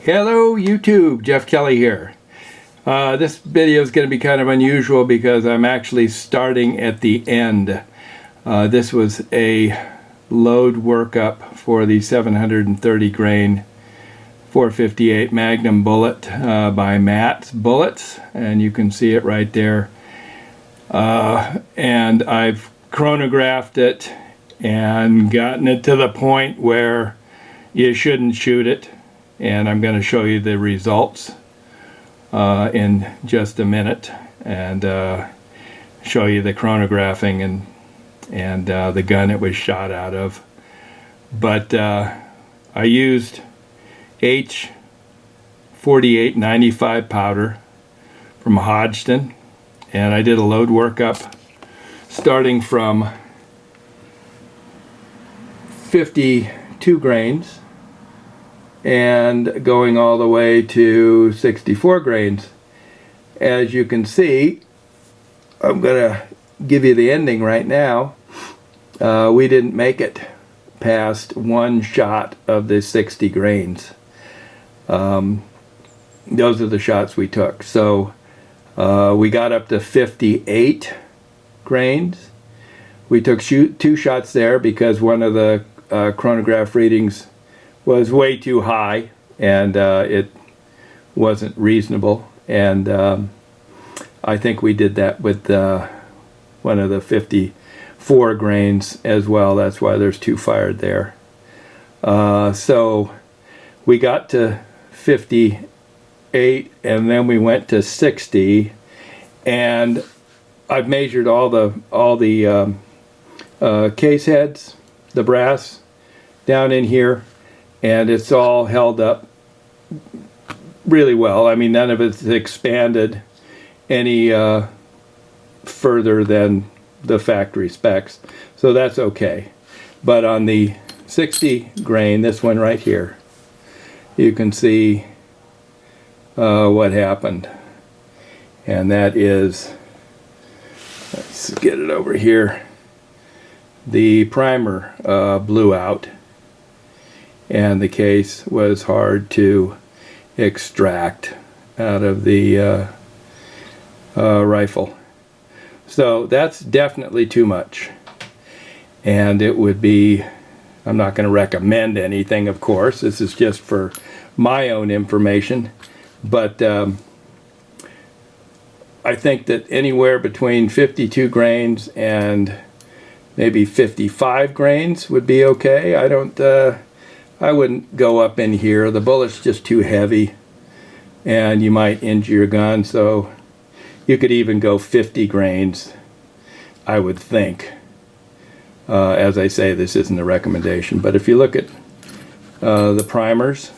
Hello YouTube, Jeff Kelly here. This video is going to be kind of unusual because I'm actually starting at the end. This was a load workup for the 730 grain 458 Magnum bullet by Matt's Bullets, and you can see it right there. And I've chronographed it and gotten it to the point where you shouldn't shoot it. And I'm going to show you the results in just a minute, and show you the chronographing and the gun it was shot out of. But I used H4895 powder from Hodgdon, and I did a load workup starting from 52 grains and going all the way to 64 grains. As you can see, I'm gonna give you the ending right now. We didn't make it past one shot of the 60 grains. Those are the shots we took. So we got up to 58 grains. We took two shots there because one of the chronograph readings was way too high, and it wasn't reasonable, and I think we did that with one of the 54 grains as well. That's why there's two fired there. So we got to 58, and then we went to 60, and I've measured all the case heads, the brass down in here, and it's all held up really well. I mean, none of it's expanded any further than the factory specs, so that's okay. But on the 60 grain, this one right here, you can see what happened, and that is, let's get it over here, the primer blew out, and the case was hard to extract out of the rifle. So that's definitely too much, and it would be, I'm not going to recommend anything, of course, this is just for my own information, but I think that anywhere between 52 grains and maybe 55 grains would be okay. I wouldn't go up in here. The bullet's just too heavy and you might injure your gun, so you could even go 50 grains, I would think. As I say, this isn't a recommendation, but if you look at the primers,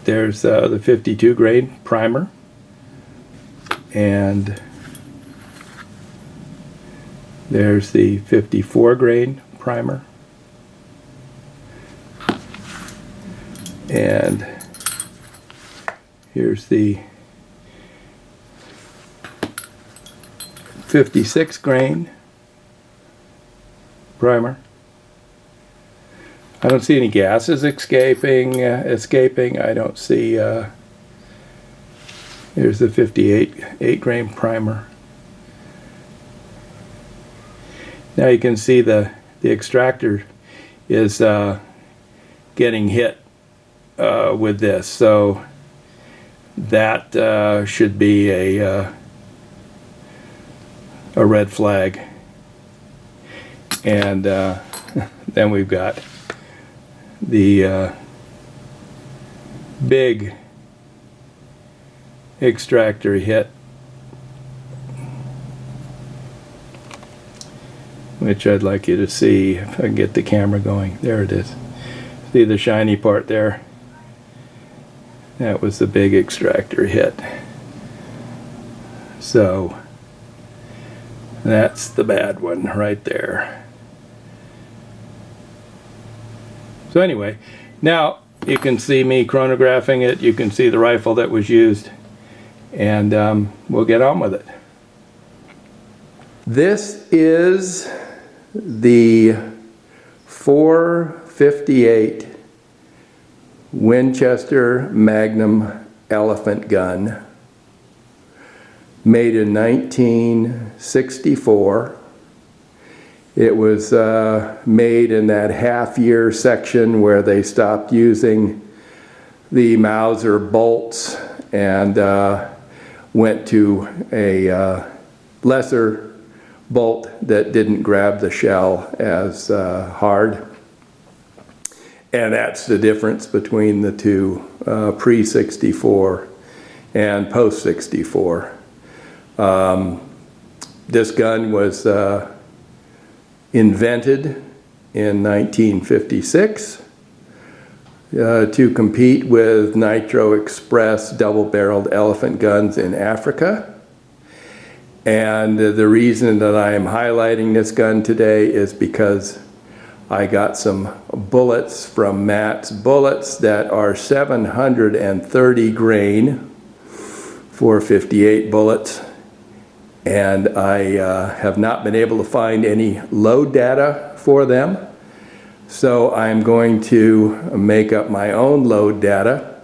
there's the 52 grain primer, and there's the 54 grain primer, and here's the 56 grain primer. I don't see any gases escaping. I don't see. Here's the 58 grain primer. Now you can see the extractor is getting hit with this, so that should be a red flag. And then we've got the big extractor hit, which I'd like you to see if I can get the camera going. There it is. See the shiny part there? That was the big extractor hit. So that's the bad one right there. So anyway, now you can see me chronographing it, you can see the rifle that was used, and we'll get on with it. This is the 458 Winchester Magnum elephant gun, made in 1964. It was made in that half-year section where they stopped using the Mauser bolts and went to a lesser bolt that didn't grab the shell as hard. And that's the difference between the two, pre-64 and post-64. This gun was invented in 1956 to compete with Nitro Express double-barreled elephant guns in Africa. And the reason that I am highlighting this gun today is because I got some bullets from Matt's Bullets that are 730 grain for 58 bullets. And I have not been able to find any load data for them. So I'm going to make up my own load data.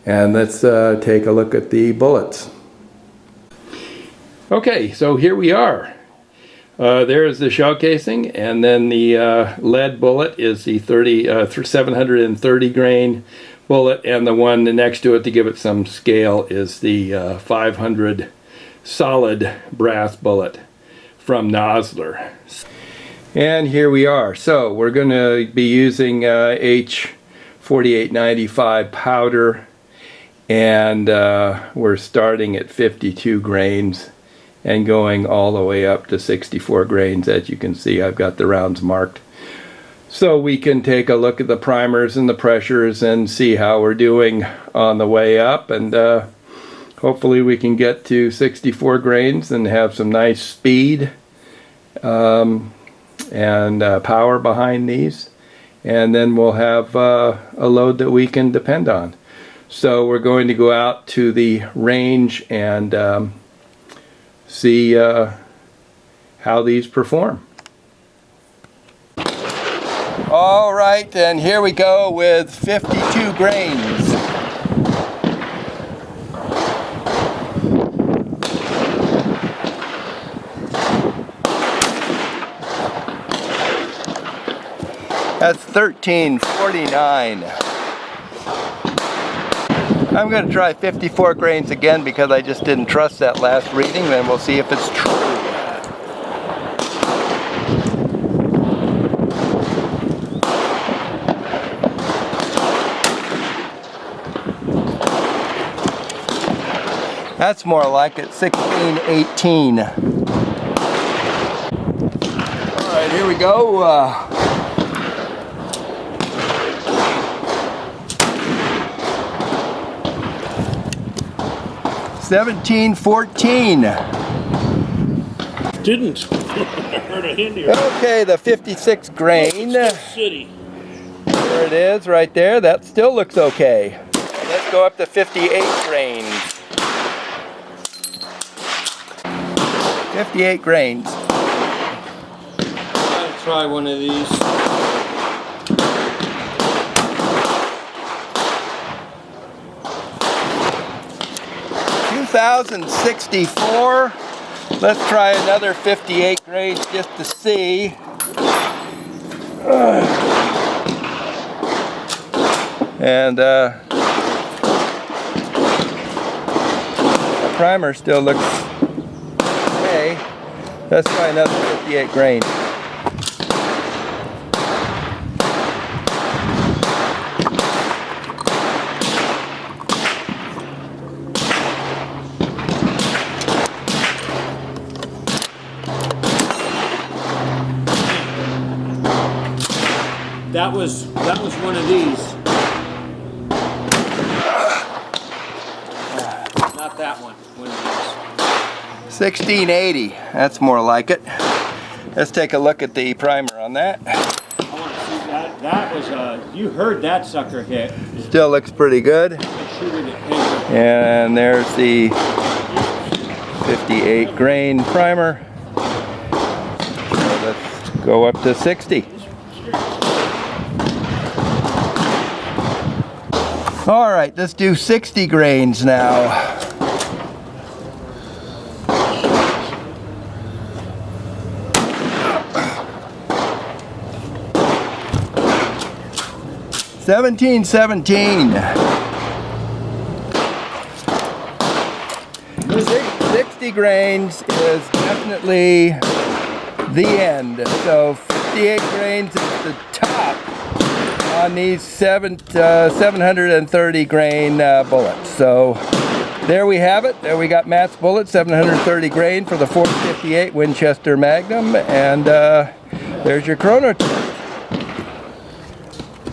And let's take a look at the bullets. Okay, so here we are. There's the shell casing, and then the lead bullet is the 730 grain bullet, and the one next to it to give it some scale is the 500 solid brass bullet from Nosler. And here we are. So we're going to be using H4895 powder, and we're starting at 52 grains and going all the way up to 64 grains. As you can see, I've got the rounds marked. So we can take a look at the primers and the pressures and see how we're doing on the way up, and hopefully we can get to 64 grains and have some nice speed and power behind these, and then we'll have a load that we can depend on. So we're going to go out to the range and see how these perform. All right, and here we go with 52 grains. That's 1349. I'm going to try 54 grains again because I just didn't trust that last reading, and we'll see if it's true. That's more like it, 1618. All right, here we go. 1714. Didn't. Heard a hint here. Okay, the 56 grain. City. There it is, right there. That still looks okay. Let's go up to 58 grains. 58 grains. I'll try one of these. 2064. Let's try another 58 grains just to see. And the primer still looks okay. Let's try another 58 grains. That was one of these. Not that one. One of these. 1680. That's more like it. Let's take a look at the primer on that. I want to see that. That was you heard that sucker hit. Still looks pretty good. And there's the 58 grain primer. Go up to 60. All right, let's do 60 grains now. $17.17. 60 grains is definitely the end. So 58 grains is the top on these 730 grain bullets. So there we have it. There we got Matt's bullet, 730 grain for the .458 Winchester Magnum, and there's your chrono test.